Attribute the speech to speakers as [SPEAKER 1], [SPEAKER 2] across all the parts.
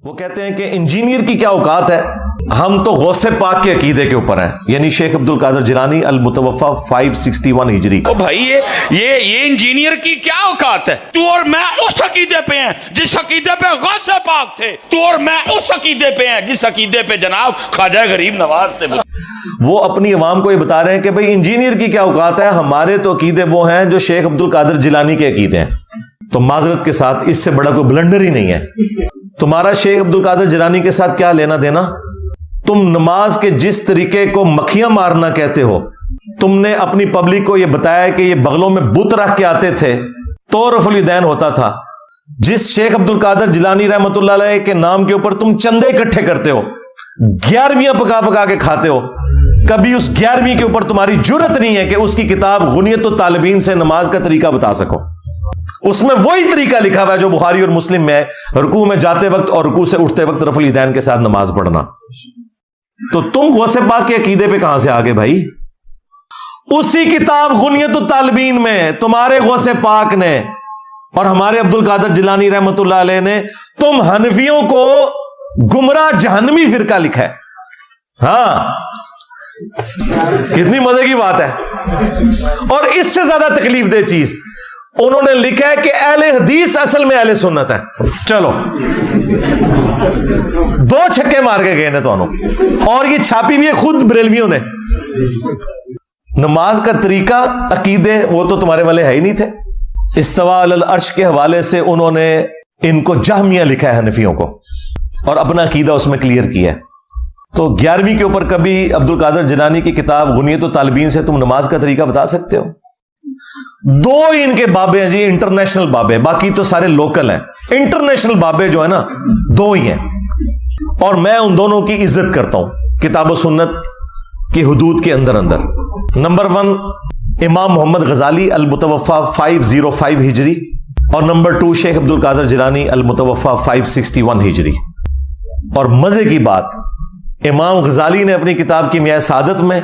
[SPEAKER 1] وہ کہتے ہیں کہ انجینئر کی کیا اوقات ہے، ہم تو غوث پاک کے عقیدے کے اوپر ہیں، یعنی شیخ عبد القادر جیلانی المتوفا 561 ہجری۔
[SPEAKER 2] او بھائی یہ انجینئر کی کیا اوقات ہے؟ تو اور میں اس عقیدے پہ ہیں جس عقیدے پہ غوث پاک تھے، تو اور میں اس عقیدے پہ ہیں جس عقیدے پہ جناب خواجہ غریب نواز تھے۔
[SPEAKER 1] وہ اپنی عوام کو یہ بتا رہے ہیں کہ بھئی انجینئر کی کیا اوقات ہے، ہمارے تو عقیدے وہ ہیں جو شیخ عبد القادر جیلانی کے عقیدے ہیں۔ تو معذرت کے ساتھ اس سے بڑا کوئی بلنڈر ہی نہیں ہے۔ تمہارا شیخ عبد القادر جیلانی کے ساتھ کیا لینا دینا؟ تم نماز کے جس طریقے کو مکھیاں مارنا کہتے ہو، تم نے اپنی پبلک کو یہ بتایا کہ یہ بغلوں میں بت رکھ کے آتے تھے تو رفع الیدین ہوتا تھا۔ جس شیخ عبد القادر جیلانی رحمۃ اللہ علیہ کے نام کے اوپر تم چندے اکٹھے کرتے ہو، 11ویں پکا پکا کے کھاتے ہو، کبھی اس 11ویں کے اوپر تمہاری جرت نہیں ہے کہ اس کی کتاب غنیت الطالبین سے نماز کا طریقہ بتا سکو۔ اس میں وہی طریقہ لکھا ہوا ہے جو بخاری اور مسلم میں ہے، رکوع میں جاتے وقت اور رکوع سے اٹھتے وقت رفع الیدین کے ساتھ نماز پڑھنا۔ تو تم غوث پاک کے عقیدے پہ کہاں سے آگے بھائی؟ اسی کتاب غنیت الطالبین میں تمہارے غوث پاک نے اور ہمارے عبد القادر جیلانی رحمۃ اللہ علیہ نے تم حنفیوں کو گمراہ جہنمی فرقہ لکھا ہے۔ ہاں، کتنی مزے کی بات ہے۔ اور اس سے زیادہ تکلیف دہ چیز انہوں نے لکھا ہے کہ اہل حدیث اصل میں اہل سنت ہے۔ چلو 2 چھکے مار کے گئے نے تو اور یہ چھاپی بھی ہے خود بریلویوں نے۔ نماز کا طریقہ، عقیدے وہ تو تمہارے والے ہے ہی نہیں تھے۔ استوا علی العرش کے حوالے سے انہوں نے ان کو جہمیہ لکھا ہے حنفیوں کو، اور اپنا عقیدہ اس میں کلیئر کیا ہے۔ تو 11ویں کے اوپر کبھی عبد القادر جیلانی کی کتاب غنیت الطالبین سے تم نماز کا طریقہ بتا سکتے ہو؟ 2 ہی ان کے بابے ہیں جی، انٹرنیشنل بابے، باقی تو سارے لوکل ہیں۔ انٹرنیشنل بابے جو ہے نا 2 ہی ہیں، اور میں ان دونوں کی عزت کرتا ہوں کتاب و سنت کی حدود کے اندر۔ نمبر 1 امام محمد غزالی المتوفا 505 ہجری، اور نمبر 2 شیخ عبد القادر جیلانی المتوفا 561 ہجری۔ اور مزے کی بات، امام غزالی نے اپنی کتاب کیمیائے سعادت میں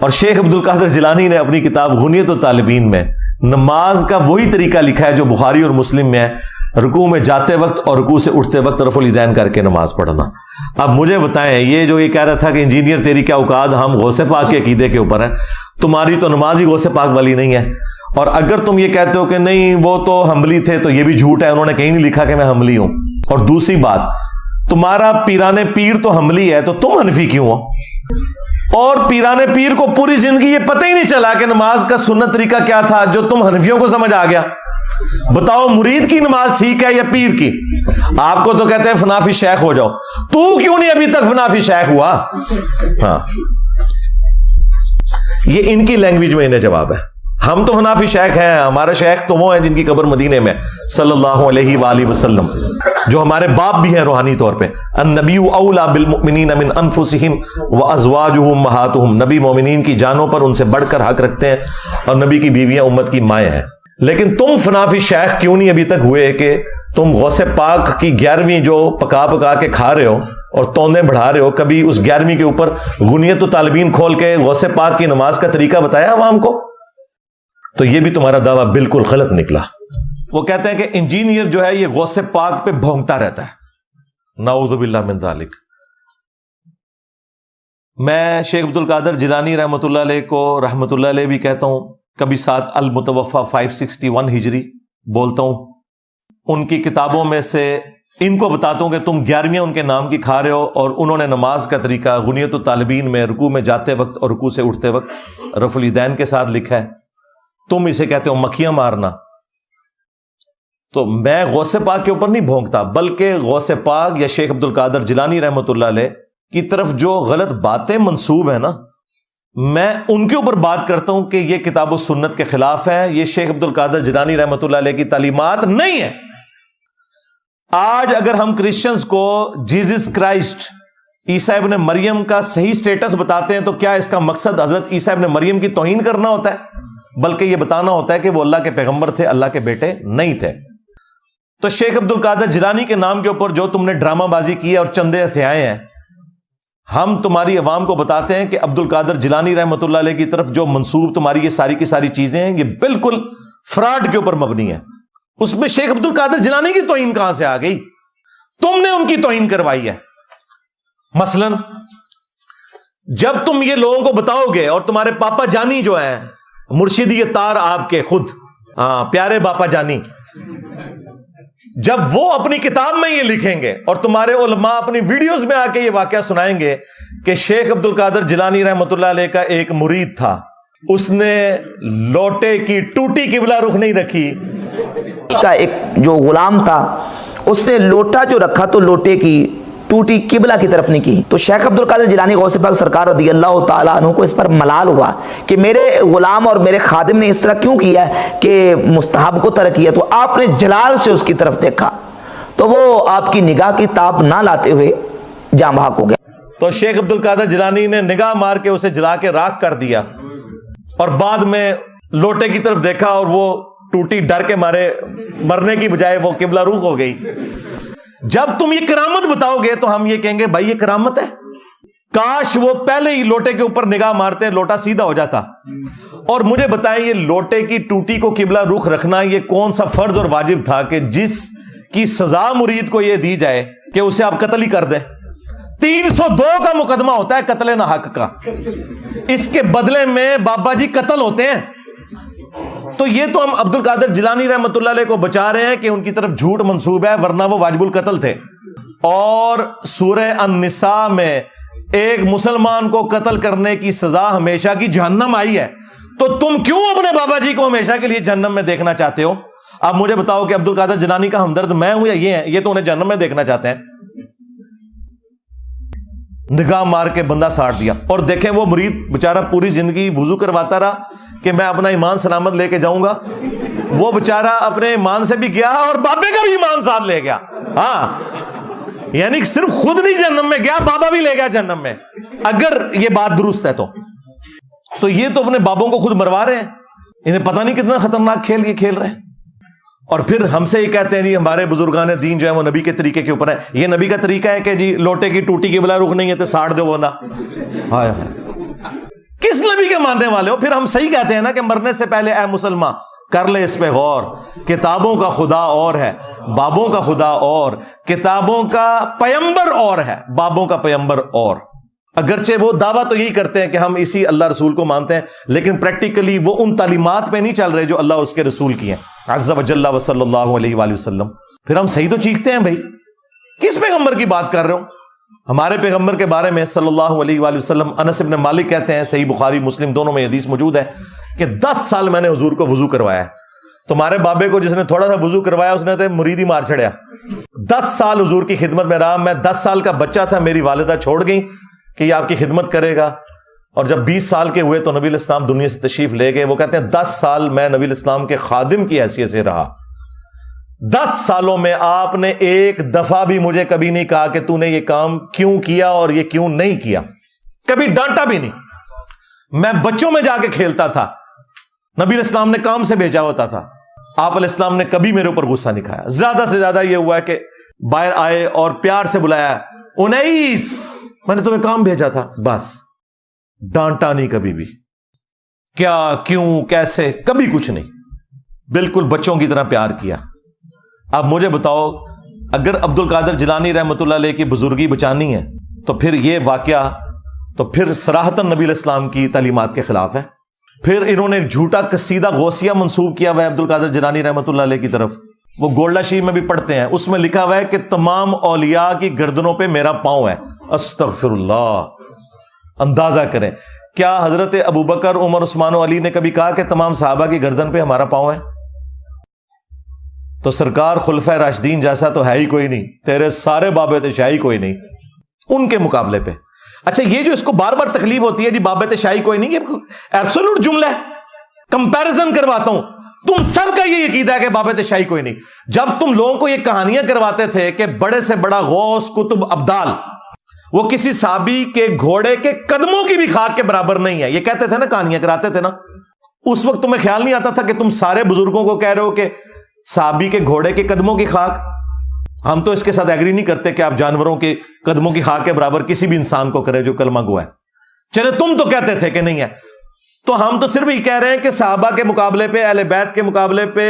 [SPEAKER 1] اور شیخ عبد القادر جیلانی نے اپنی کتاب غنیت الطالبین میں نماز کا وہی طریقہ لکھا ہے جو بخاری اور مسلم میں ہے، رکوع میں جاتے وقت اور رکوع سے اٹھتے وقت رفع الیدین کر کے نماز پڑھنا۔ اب مجھے بتائیں، یہ جو یہ کہہ رہا تھا کہ انجینئر تیری کیا اوقات، ہم غوث پاک کے عقیدے کے اوپر ہیں، تمہاری تو نماز ہی غوث پاک والی نہیں ہے۔ اور اگر تم یہ کہتے ہو کہ نہیں وہ تو حنبلی تھے، تو یہ بھی جھوٹ ہے، انہوں نے کہیں نہیں لکھا کہ میں حنبلی ہوں۔ اور دوسری بات، تمہارا پیران پیر تو حنبلی ہے، تو تم حنفی کیوں ہو؟ اور پیران پیر کو پوری زندگی یہ پتہ ہی نہیں چلا کہ نماز کا سنت طریقہ کیا تھا جو تم حنفیوں کو سمجھ آ گیا۔ بتاؤ مرید کی نماز ٹھیک ہے یا پیر کی؟ آپ کو تو کہتے ہیں فنافی شیخ ہو جاؤ، تو کیوں نہیں ابھی تک فنافی شیخ ہوا؟ ہاں، یہ ان کی لینگویج میں انہیں جواب ہے۔ ہم تو فنافی شیخ ہیں، ہمارے شیخ تو وہ ہیں جن کی قبر مدینے میں صلی اللہ علیہ وآلہ وسلم، جو ہمارے باپ بھی ہیں روحانی طور پہ۔ النبی اولا بالمؤمنین من انفسہم وازواجہ امہاتہم، نبی مومنین کی جانوں پر ان سے بڑھ کر حق رکھتے ہیں، اور نبی کی بیویاں امت کی مائیں ہیں۔ لیکن تم فنافی شیخ کیوں نہیں ابھی تک ہوئے کہ تم غوث پاک کی 11ویں جو پکا پکا کے کھا رہے ہو اور تونے بڑھا رہے ہو، کبھی اس 11ویں کے اوپر غنیت الطالبین کھول کے غوث پاک کی نماز کا طریقہ بتایا عوام کو؟ تو یہ بھی تمہارا دعویٰ بالکل غلط نکلا۔ وہ کہتے ہیں کہ انجینئر جو ہے یہ غوث پاک پہ بھونکتا رہتا ہے، نعوذ باللہ من ذالک۔ میں شیخ عبد القادر جیلانی رحمۃ اللہ علیہ کو رحمۃ اللہ علیہ بھی کہتا ہوں، کبھی ساتھ المتوفا 561 ہجری بولتا ہوں۔ ان کی کتابوں میں سے ان کو بتاتا ہوں کہ تم 11ویں ان کے نام کی کھا رہے ہو، اور انہوں نے نماز کا طریقہ غنیت الطالبین میں رکوع میں جاتے وقت اور رکوع سے اٹھتے وقت رفع الیدین کے ساتھ لکھا ہے، تم اسے کہتے ہو مکھیاں مارنا۔ تو میں غوث پاک کے اوپر نہیں بھونکتا، بلکہ غوث پاک یا شیخ عبد القادر جیلانی رحمۃ اللہ علیہ کی طرف جو غلط باتیں منسوب ہیں نا، میں ان کے اوپر بات کرتا ہوں کہ یہ کتاب و سنت کے خلاف ہے، یہ شیخ عبد القادر جیلانی رحمۃ اللہ علیہ کی تعلیمات نہیں ہے۔ آج اگر ہم کرسچنز کو جیزس کرائسٹ عیسیٰ ابن مریم کا صحیح سٹیٹس بتاتے ہیں تو کیا اس کا مقصد حضرت عیسیٰ ابن مریم کی توہین کرنا ہوتا ہے؟ بلکہ یہ بتانا ہوتا ہے کہ وہ اللہ کے پیغمبر تھے، اللہ کے بیٹے نہیں تھے۔ تو شیخ عبد القادر جیلانی کے نام کے اوپر جو تم نے ڈرامہ بازی کی ہے اور چندے ہتھیائے ہیں، ہم تمہاری عوام کو بتاتے ہیں کہ عبد القادر جیلانی رحمۃ اللہ علیہ کی طرف جو منسوب تمہاری یہ ساری کی ساری چیزیں ہیں، یہ بالکل فراڈ کے اوپر مبنی ہے۔ اس میں شیخ عبد القادر جیلانی کی توہین کہاں سے آ گئی؟ تم نے ان کی توہین کروائی ہے. مثلاً جب تم یہ لوگوں کو بتاؤ گے، اور تمہارے پاپا جانی جو ہیں مرشدی تار آپ کے خود پیارے باپا جانی، جب وہ اپنی کتاب میں یہ لکھیں گے اور تمہارے علماء اپنی ویڈیوز میں آ کے یہ واقعہ سنائیں گے کہ شیخ عبد القادر جیلانی رحمۃ اللہ علیہ کا ایک مرید تھا، اس نے لوٹے کی ٹوٹی قبلہ رخ نہیں رکھی.
[SPEAKER 3] کا ایک جو غلام تھا اس نے لوٹا جو رکھا تو لوٹے کی ٹوٹی قبلہ کی طرف نہیں کی. تو شیخ عبد القادر جیلانی غوث پاک سرکار رضی اللہ تعالیٰ عنہ کو اس پر ملال ہوا کہ میرے غلام اور میرے خادم نے اس طرح کیوں کیا کہ مستحب کو ترک کیا. تو آپ نے جلال سے اس کی طرف دیکھا تو وہ آپ کی نگاہ کی تاب نہ لاتے ہوئے جاں بحق ہو گیا.
[SPEAKER 1] تو شیخ عبد القادر جیلانی نے نگاہ مار کے اسے جلا کے راکھ کر دیا، اور بعد میں لوٹے کی طرف دیکھا اور وہ ٹوٹی ڈر کے مارے مرنے کی بجائے وہ قبلہ روخ ہو گئی. جب تم یہ کرامت بتاؤ گے تو ہم یہ کہیں گے بھائی یہ کرامت ہے، کاش وہ پہلے ہی لوٹے کے اوپر نگاہ مارتے لوٹا سیدھا ہو جاتا. اور مجھے بتائیں یہ لوٹے کی ٹوٹی کو قبلہ رخ رکھنا یہ کون سا فرض اور واجب تھا کہ جس کی سزا مرید کو یہ دی جائے کہ اسے آپ قتل ہی کر دیں. 302 کا مقدمہ ہوتا ہے قتل نہ حق کا، اس کے بدلے میں بابا جی قتل ہوتے ہیں. تو یہ تو ہم عبد القادر جیلانی رحمۃ اللہ علیہ کو بچا رہے ہیں کہ ان کی طرف جھوٹ منسوب ہے، ورنہ وہ واجب القتل تھے. اور سورہ النساء میں ایک مسلمان کو قتل کرنے کی سزا ہمیشہ کی جہنم آئی ہے. تو تم کیوں اپنے بابا جی کو ہمیشہ کے لیے جہنم میں دیکھنا چاہتے ہو؟ اب مجھے بتاؤ کہ عبد القادر جیلانی کا ہمدرد میں ہوں یا یہ ہے؟ یہ تو انہیں جہنم میں دیکھنا چاہتے ہیں. نگاہ مار کے بندہ ساڑ دیا. اور دیکھیں وہ مرید بےچارہ پوری زندگی وضو کرواتا رہا کہ میں اپنا ایمان سلامت لے کے جاؤں گا. وہ بےچارہ اپنے ایمان سے بھی گیا اور بابے کا بھی ایمان ساتھ لے گیا. ہاں، یعنی صرف خود نہیں جہنم میں گیا، بابا بھی لے گیا جہنم میں، اگر یہ بات درست ہے تو یہ تو اپنے بابوں کو خود مروا رہے ہیں. انہیں پتہ نہیں کتنا خطرناک کھیل یہ کھیل رہے ہیں. اور پھر ہم سے یہ کہتے ہیں جی ہمارے بزرگان دین جو ہے وہ نبی کے طریقے کے اوپر ہے. یہ نبی کا طریقہ ہے کہ جی لوٹے کی ٹوٹی کی بلا رخ نہیں ہے تو ساڑ دو بندہ. ہائے ہائے، کس نبی کے ماننے والے ہو؟ پھر ہم صحیح کہتے ہیں نا کہ مرنے سے پہلے اے مسلمان کر لے اس پہ غور. کتابوں کا خدا اور ہے، بابوں کا خدا اور، کتابوں کا پیمبر اور ہے، بابوں کا پیمبر اور. اگرچہ وہ دعویٰ تو یہی کرتے ہیں کہ ہم اسی اللہ رسول کو مانتے ہیں، لیکن پریکٹیکلی وہ ان تعلیمات پہ نہیں چل رہے جو اللہ اور اس کے رسول کی ہیں عز وجل و صلی اللہ علیہ وآلہ وسلم. پھر ہم صحیح تو چیختے ہیں بھائی. کس پیغمبر کی بات کر رہے ہو؟ ہمارے پیغمبر کے بارے میں صلی اللہ علیہ وآلہ وسلم انس بن مالک کہتے ہیں، صحیح بخاری مسلم دونوں میں حدیث موجود ہے کہ 10 سال میں نے حضور کو وضو کروایا ہے. تمہارے بابے کو جس نے تھوڑا سا وضو کروایا اس نے تو مرید ہی مار چھڑیا. 10 سال حضور کی خدمت میں رہا. میں 10 سال کا بچہ تھا، میری والدہ چھوڑ گئی کہ یہ آپ کی خدمت کرے گا. اور جب 20 سال کے ہوئے تو نبی الاسلام دنیا سے تشریف لے گئے. وہ کہتے ہیں 10 سال میں نبی الاسلام کے خادم کی حیثیت سے رہا. 10 سالوں میں آپ نے ایک دفعہ بھی مجھے کبھی نہیں کہا کہ تو نے یہ کام کیوں کیا اور یہ کیوں نہیں کیا. کبھی ڈانٹا بھی نہیں. میں بچوں میں جا کے کھیلتا تھا، نبی الاسلام نے کام سے بھیجا ہوتا تھا. آپ علیہ السلام نے کبھی میرے اوپر غصہ نہیں کھایا. زیادہ سے زیادہ یہ ہوا ہے کہ باہر آئے اور پیار سے بلایا، 19 میں نے تمہیں کام بھیجا تھا، بس. ڈانٹا نہیں کبھی بھی. کیا کیوں کیسے کبھی کچھ نہیں. بالکل بچوں کی طرح پیار کیا. اب مجھے بتاؤ اگر عبد القادر جیلانی رحمۃ اللہ علیہ کی بزرگی بچانی ہے تو پھر یہ واقعہ تو پھر صراحتاً نبی الاسلام کی تعلیمات کے خلاف ہے. پھر انہوں نے ایک جھوٹا قصیدہ غوثیہ منسوب کیا ہوا ہے عبد القادر جیلانی رحمۃ اللہ علیہ کی طرف. وہ گولڈا شریف میں بھی پڑھتے ہیں، اس میں لکھا ہوا ہے کہ تمام اولیاء کی گردنوں پہ میرا پاؤں ہے. استغفر اللہ. اندازہ کریں کیا حضرت ابوبکر عمر عثمان و علی نے کبھی کہا کہ تمام صحابہ کی گردن پہ ہمارا پاؤں ہے؟ تو سرکار خلفۂ راشدین جیسا تو ہے ہی کوئی نہیں. تیرے سارے بابے تشائی کوئی نہیں ان کے مقابلے پہ. اچھا یہ جو اس کو بار بار تکلیف ہوتی ہے جی بابے تشائی کوئی نہیں، یہ ایبسولوٹ جملہ ہے. کمپیرزن کرواتا ہوں، تم سب کا یہ عقیدہ ہے کہ بابے تشائی کوئی نہیں. جب تم لوگوں کو یہ کہانیاں کرواتے تھے کہ بڑے سے بڑا غوث قطب ابدال وہ کسی صحابی کے گھوڑے کے قدموں کی بھی خاک کے برابر نہیں ہے، یہ کہتے تھے نا، کہانیاں کراتے تھے نا، اس وقت تمہیں خیال نہیں آتا تھا کہ تم سارے بزرگوں کو کہہ رہے ہو کہ صحابی کے گھوڑے کے قدموں کی خاک؟ ہم تو اس کے ساتھ ایگری نہیں کرتے کہ آپ جانوروں کے قدموں کی خاک کے برابر کسی بھی انسان کو کرے جو کلمہ گو ہے. چلے تم تو کہتے تھے کہ نہیں ہے، تو ہم تو صرف یہ کہہ رہے ہیں کہ صحابہ کے مقابلے پہ، اہل بیت کے مقابلے پہ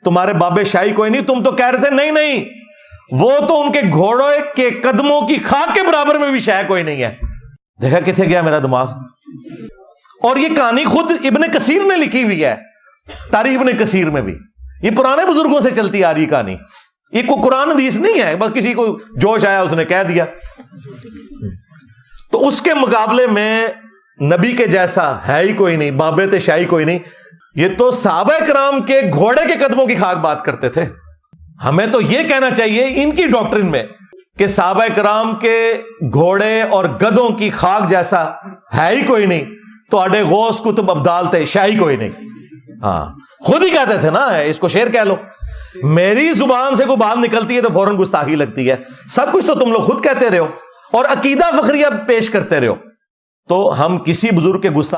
[SPEAKER 1] تمہارے بابے شاہی کوئی نہیں. تم تو کہہ رہے تھے نہیں وہ تو ان کے گھوڑے کے قدموں کی خاک کے برابر میں بھی شے کوئی نہیں ہے. دیکھا کتنے گیا میرا دماغ. اور یہ کہانی خود ابن کثیر نے لکھی ہوئی ہے, تاریخ ابن کثیر میں بھی. یہ پرانے بزرگوں سے چلتی آ رہی کہانی, یہ کوئی قرآن حدیث نہیں ہے, بس کسی کو جوش آیا اس نے کہہ دیا. تو اس کے مقابلے میں نبی کے جیسا ہے ہی کوئی نہیں, بابت شاہی کوئی نہیں. یہ تو صحابہ کرام کے گھوڑے کے قدموں کی خاک بات کرتے تھے. ہمیں تو یہ کہنا چاہیے ان کی ڈاکٹرن میں کہ صحابہ کرام کے گھوڑے اور گدوں کی خاک جیسا ہے ہی کوئی نہیں. تو اڈے غوث کتب ابدال تھے, شاہی کوئی نہیں. ہاں خود ہی کہتے تھے نا, اس کو شعر کہہ لو. میری زبان سے کوئی بات نکلتی ہے تو فوراً گستاخی لگتی ہے. سب کچھ تو تم لوگ خود کہتے رہو اور عقیدہ فخریہ پیش کرتے رہو. تو ہم کسی بزرگ کے گستاخ